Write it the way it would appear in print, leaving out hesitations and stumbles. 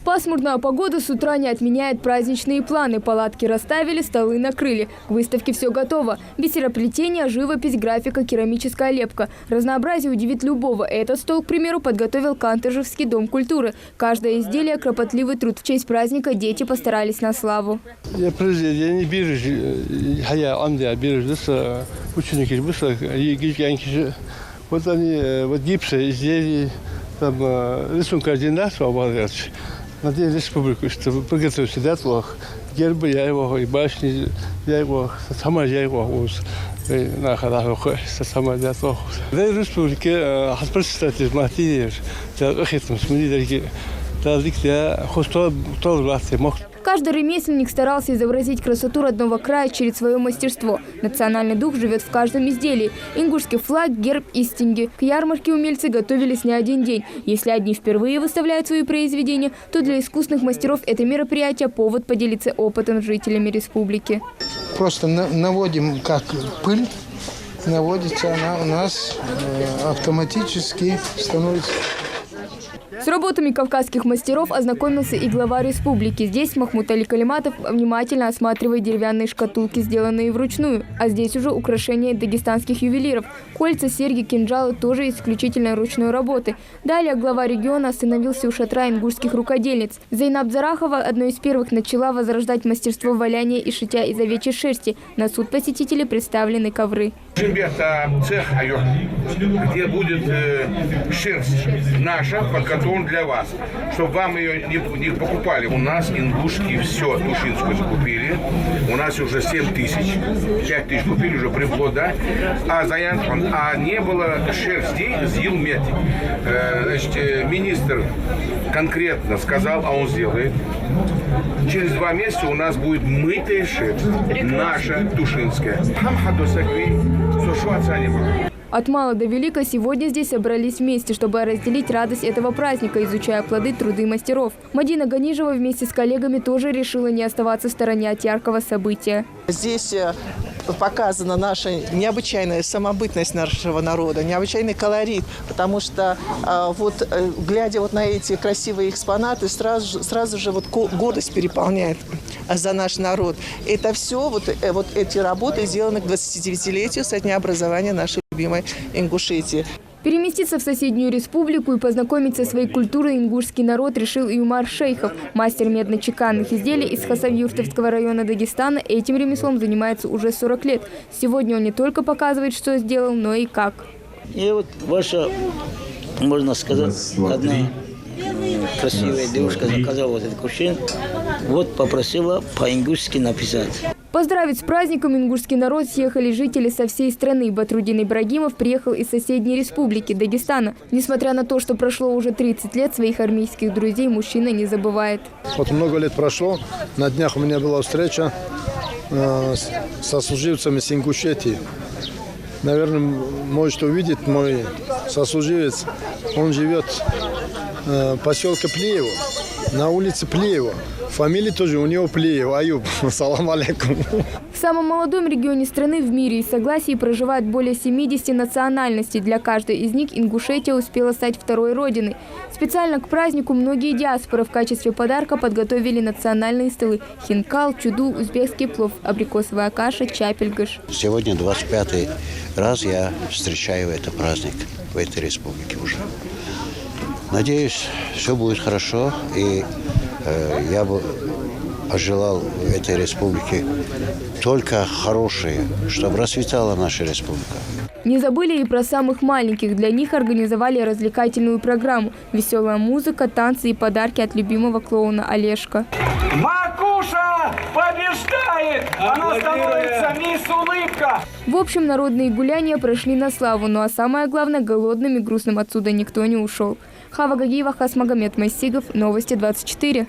Пасмурная погода с утра не отменяет праздничные планы. Палатки расставили, столы накрыли. К выставке все готово. Бисероплетение, живопись, графика, керамическая лепка. Разнообразие удивит любого. Этот стол, к примеру, подготовил Кантышевский дом культуры. Каждое изделие – кропотливый труд. В честь праздника дети постарались на славу. Вот они, вот гипсы, изделия, там, рисунок координатов обладают. Надеюсь, республику, что приготовить дятлох, гербы я его, и башни я его, сама я его, на ходах, сама дятлох. Да и республике, представьте, материал, так, ахитм, смени, я хочу толкать, мог. Каждый ремесленник старался изобразить красоту родного края через свое мастерство. Национальный дух живет в каждом изделии. Ингушский флаг, герб и стинги. К ярмарке умельцы готовились не один день. Если одни впервые выставляют свои произведения, то для искусных мастеров это мероприятие – повод поделиться опытом с жителями республики. Просто наводим, как пыль, наводится она у нас автоматически становится. С работами кавказских мастеров ознакомился и глава республики. Здесь Махмуд Али Калиматов внимательно осматривает деревянные шкатулки, сделанные вручную. А здесь уже украшения дагестанских ювелиров. Кольца, серьги, кинжалы тоже исключительно ручной работы. Далее глава региона остановился у шатра ингушских рукодельниц. Зайнаб Зарахова одной из первых начала возрождать мастерство валяния и шитья из овечьей шерсти. На суд посетителей представлены ковры. Это цех, где будет шерсть наша, подготовлена для вас, чтобы вам ее не покупали. У нас ингушки все тушинскую закупили, у нас уже 7 тысяч, 5 тысяч купили уже приплода, а не было шерсти с Елмети. Значит, министр конкретно сказал, а он сделает. Через 2 месяца у нас будет мытая шерсть, наша тушинская. От мала до велика сегодня здесь собрались вместе, чтобы разделить радость этого праздника, изучая плоды труды мастеров. Мадина Ганижева вместе с коллегами тоже решила не оставаться в стороне от яркого события. Здесь показана наша необычайная самобытность нашего народа, необычайный колорит, потому что вот глядя вот на эти красивые экспонаты, сразу же вот гордость переполняет за наш народ. Это все, вот эти работы сделаны к 29-летию со дня образования нашей любимой Ингушетии. Переместиться в соседнюю республику и познакомиться со своей культурой ингушский народ решил и Умар Шейхов. Мастер медно-чеканных изделий из Хасавюртовского района Дагестана этим ремеслом занимается уже 40 лет. Сегодня он не только показывает, что сделал, но и как. И вот ваша, можно сказать, одна красивая девушка заказала вот этот кувшин, вот попросила по-ингушски написать. Поздравить с праздником ингушский народ съехали жители со всей страны. Батрудин Ибрагимов приехал из соседней республики, Дагестана. Несмотря на то, что прошло уже 30 лет, своих армейских друзей мужчина не забывает. Вот много лет прошло. На днях у меня была встреча со служивцами с Ингушетии. Наверное, можете увидеть мой сослуживец. Он живет в поселке Плеево, на улице Плеева. Фамилия тоже у него Плеев, Аюб. Салам алейкум. В самом молодом регионе страны в мире и согласии проживает более 70 национальностей. Для каждой из них Ингушетия успела стать второй родиной. Специально к празднику многие диаспоры в качестве подарка подготовили национальные столы. Хинкал, чуду, узбекский плов, абрикосовая каша, чапельгыш. Сегодня 25-й раз я встречаю этот праздник в этой республике уже. Надеюсь, все будет хорошо, и я бы пожелал этой республике только хорошее, чтобы расцветала наша республика. Не забыли и про самых маленьких. Для них организовали развлекательную программу. Веселая музыка, танцы и подарки от любимого клоуна Олежка. Маркуша побеждает! Она становится мисс Улыбка! В общем, народные гуляния прошли на славу. Ну а самое главное, голодным и грустным отсюда никто не ушел. Хава Гагиева, Хасмагомед Майсигов, Новости 24.